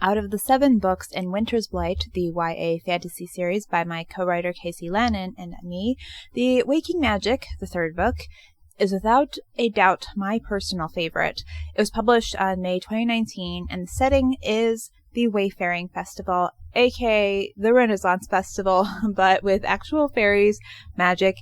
Out of the 7 books in Winter's Blight, the YA fantasy series by my co-writer Casey Lannon and me, The Waking Magic, the 3rd book, is without a doubt my personal favorite. It was published on May 2019, and the setting is the Wayfaring Festival, aka the Renaissance Festival, but with actual fairies, magic,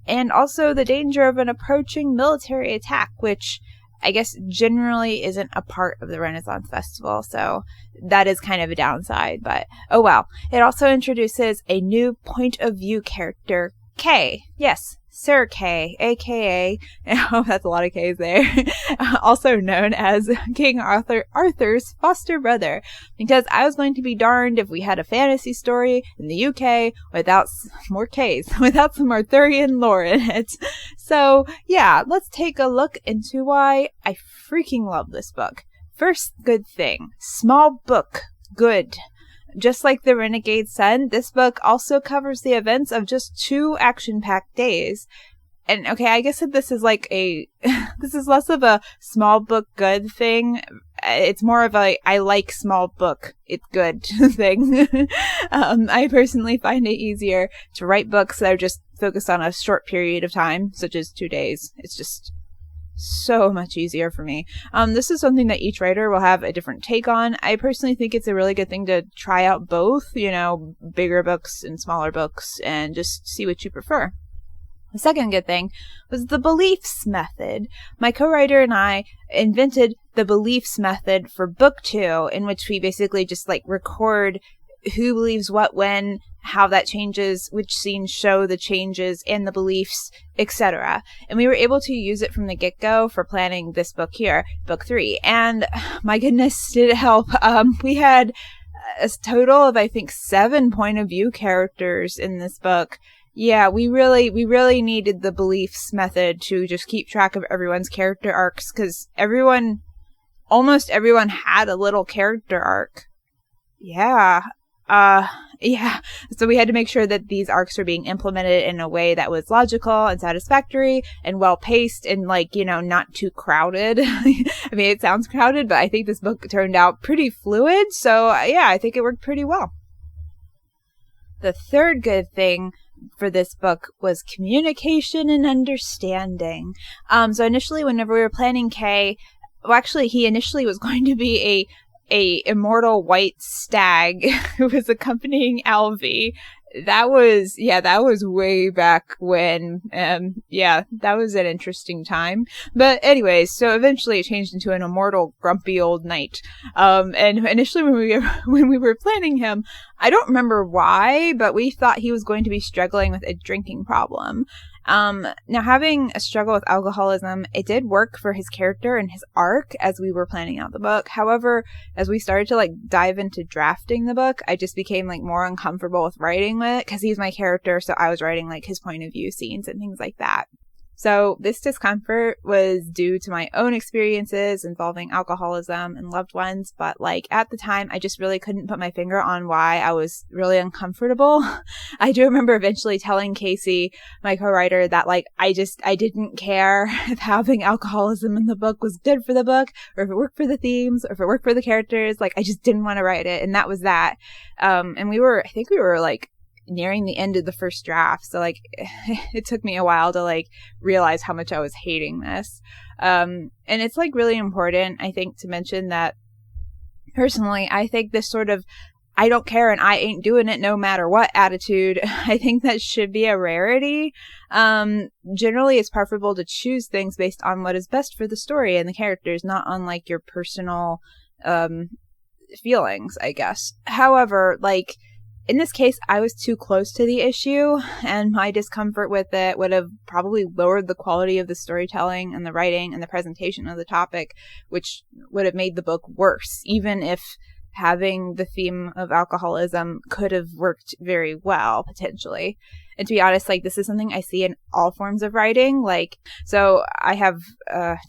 and also the danger of an approaching military attack, which I guess generally isn't a part of the Renaissance Festival, so that is kind of a downside, but oh well. It also introduces a new point of view character, Kay. Yes, Sir Kay, aka, oh, that's a lot of K's there, also known as King Arthur's foster brother, because I was going to be darned if we had a fantasy story in the UK without more K's, without some Arthurian lore in it. So yeah, let's take a look into why I freaking love this book. First good thing, small book, good. Just like The Renegade Sun, this book also covers the events of just 2 action-packed days. And okay, I guess that this is like this is less of a small book good thing. It's more of a I like small book, it's good thing. I personally find it easier to write books that are just focused on a short period of time, such as 2 days. It's just so much easier for me. This is something that each writer will have a different take on. I personally think it's a really good thing to try out both, you know, bigger books and smaller books, and just see what you prefer. The second good thing was the beliefs method. My co-writer and I invented the beliefs method for book 2, in which we basically just like record who believes what when, how that changes, which scenes show the changes in the beliefs, etc. And we were able to use it from the get-go for planning this book here, book 3. And my goodness, did it help. We had a total of, I think, 7 point of view characters in this book. Yeah, we really needed the beliefs method to just keep track of everyone's character arcs, because almost everyone had a little character arc. Yeah. So we had to make sure that these arcs were being implemented in a way that was logical and satisfactory and well-paced and, like, you know, not too crowded. I mean, it sounds crowded, but I think this book turned out pretty fluid, so yeah, I think it worked pretty well. The third good thing for this book was communication and understanding. So initially, whenever we were planning Kay, well, actually, he initially was going to be a immortal white stag who was accompanying Alvi. That was way back when, that was an interesting time. But anyways, so eventually it changed into an immortal grumpy old knight. And initially when we were planning him, I don't remember why, but we thought he was going to be struggling with a drinking problem. Now, having a struggle with alcoholism, it did work for his character and his arc as we were planning out the book. However, as we started to like dive into drafting the book, I just became like more uncomfortable with writing it because he's my character, so I was writing like his point of view scenes and things like that. So this discomfort was due to my own experiences involving alcoholism and loved ones, but like at the time, I just really couldn't put my finger on why I was really uncomfortable. I do remember eventually telling Casey, my co-writer, that like I didn't care if having alcoholism in the book was good for the book, or if it worked for the themes, or if it worked for the characters. Like I just didn't want to write it, and that was that. And I think we were like nearing the end of the first draft, so like it took me a while to like realize how much I was hating this. And it's like really important, I think, to mention that personally I think this sort of I don't care and I ain't doing it no matter what attitude, I think that should be a rarity. Generally it's preferable to choose things based on what is best for the story and the characters, not on like your personal feelings, I guess. However, like in this case, I was too close to the issue, and my discomfort with it would have probably lowered the quality of the storytelling and the writing and the presentation of the topic, which would have made the book worse, even if having the theme of alcoholism could have worked very well, potentially. And to be honest, like, this is something I see in all forms of writing. Like, so I have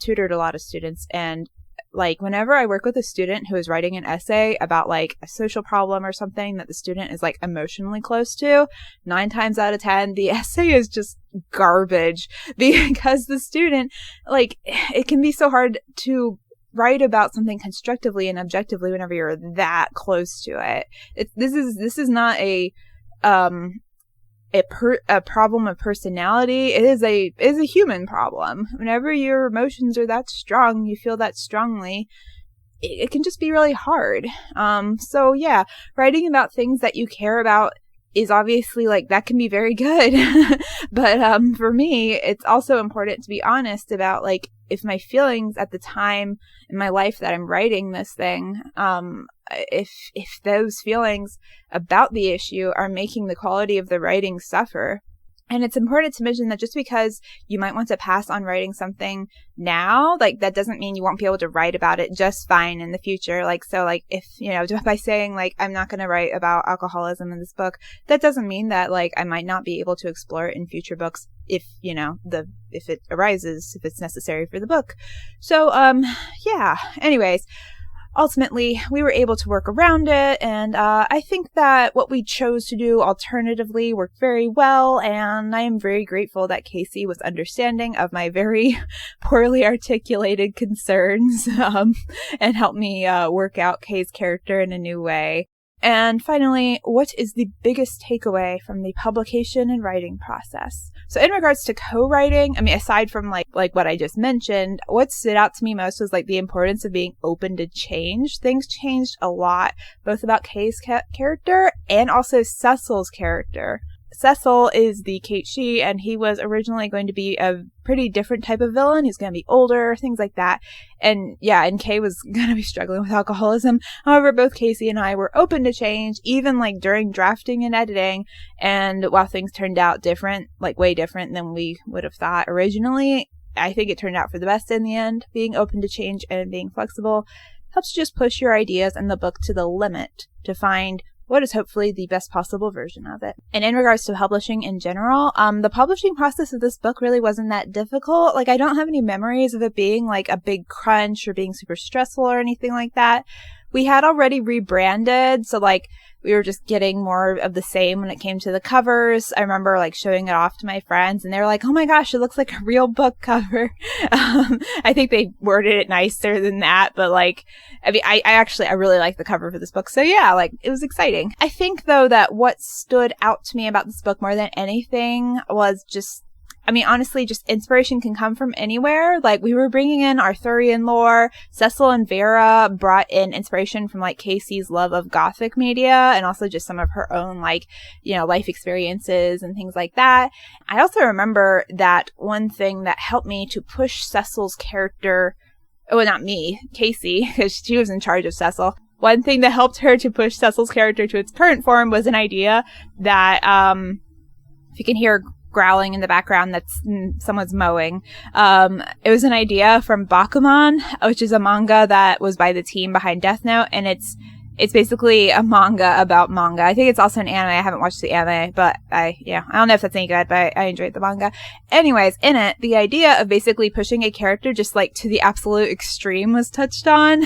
tutored a lot of students, and like whenever I work with a student who is writing an essay about like a social problem or something that the student is like emotionally close to, 9 times out of 10 the essay is just garbage, because the student, like, it can be so hard to write about something constructively and objectively whenever you're that close to it. This is not a problem of personality. It is a human problem. Whenever your emotions are that strong, you feel that strongly, it can just be really hard. So yeah, writing about things that you care about is obviously like, that can be very good. But for me, it's also important to be honest about like, if my feelings at the time in my life that I'm writing this thing, if those feelings about the issue are making the quality of the writing suffer. And it's important to mention that just because you might want to pass on writing something now, like that doesn't mean you won't be able to write about it just fine in the future. Like, so like if, you know, by saying like, I'm not going to write about alcoholism in this book, that doesn't mean that like I might not be able to explore it in future books if, you know, if it arises, if it's necessary for the book. So, yeah, anyways. Ultimately, we were able to work around it, and I think that what we chose to do alternatively worked very well, and I am very grateful that Casey was understanding of my very poorly articulated concerns and helped me work out Kay's character in a new way. And finally, what is the biggest takeaway from the publication and writing process? So in regards to co-writing, I mean, aside from like what I just mentioned, what stood out to me most was like the importance of being open to change. Things changed a lot, both about Kay's character and also Cecil's character. Cecil is the Kate She, and he was originally going to be a pretty different type of villain. He's going to be older, things like that. And yeah, and Kay was going to be struggling with alcoholism. However, both Casey and I were open to change, even like during drafting and editing. And while things turned out different, like way different than we would have thought originally, I think it turned out for the best in the end. Being open to change and being flexible helps you just push your ideas and the book to the limit to find what is hopefully the best possible version of it. And in regards to publishing in general, the publishing process of this book really wasn't that difficult. Like, I don't have any memories of it being like a big crunch or being super stressful or anything like that. We had already rebranded, so like we were just getting more of the same when it came to the covers. I remember like showing it off to my friends and they were like, oh my gosh, it looks like a real book cover. I think they worded it nicer than that, but like, I mean, I really like the cover for this book. So yeah, like it was exciting. I think though that what stood out to me about this book more than anything was just, I mean, honestly, just inspiration can come from anywhere. Like, we were bringing in Arthurian lore. Cecil and Vera brought in inspiration from, like, Casey's love of Gothic media and also just some of her own, like, you know, life experiences and things like that. I also remember that one thing that helped me to push Cecil's character, well, not me, Casey, because she was in charge of Cecil. One thing that helped her to push Cecil's character to its current form was an idea that, if you can hear growling in the background, that's someone's mowing. It was an idea from Bakuman, which is a manga that was by the team behind Death Note, and it's basically a manga about manga. I think it's also an anime. I haven't watched the anime, but I don't know if that's any good, but I enjoyed the manga. Anyways, in it, the idea of basically pushing a character just like to the absolute extreme was touched on.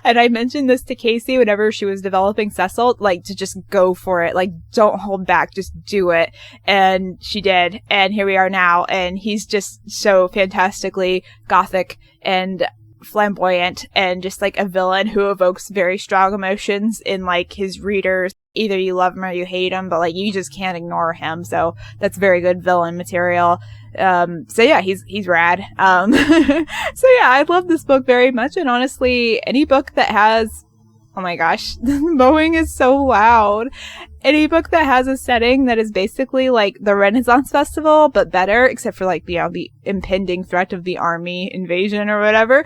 And I mentioned this to Casey whenever she was developing Cecil, like to just go for it. Like, don't hold back, just do it. And she did. And here we are now. And he's just so fantastically Gothic and flamboyant and just like a villain who evokes very strong emotions in like his readers. Either you love him or you hate him, but like you just can't ignore him. So that's very good villain material. So yeah, he's rad. So yeah, I love this book very much, and honestly, any book that has, oh my gosh, mowing is so loud. Any book that has a setting that is basically like the Renaissance Festival, but better, except for like, you know, the impending threat of the army invasion or whatever.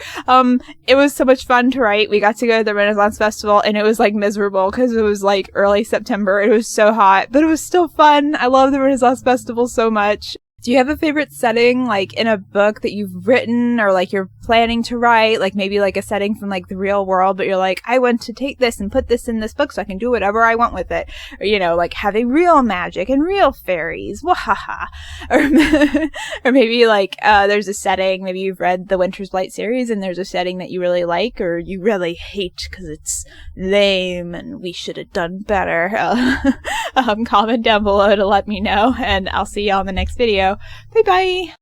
It was so much fun to write. We got to go to the Renaissance Festival and it was like miserable because it was like early September. It was so hot, but it was still fun. I love the Renaissance Festival so much. Do you have a favorite setting, like, in a book that you've written or, like, you're planning to write? Like, maybe, like, a setting from, like, the real world, but you're like, I want to take this and put this in this book so I can do whatever I want with it. Or, you know, like, having real magic and real fairies. Wahaha. Or maybe, like, there's a setting, maybe you've read the Winter's Blight series and there's a setting that you really like or you really hate because it's lame and we should have done better. Comment down below to let me know, and I'll see y'all in the next video. Bye bye!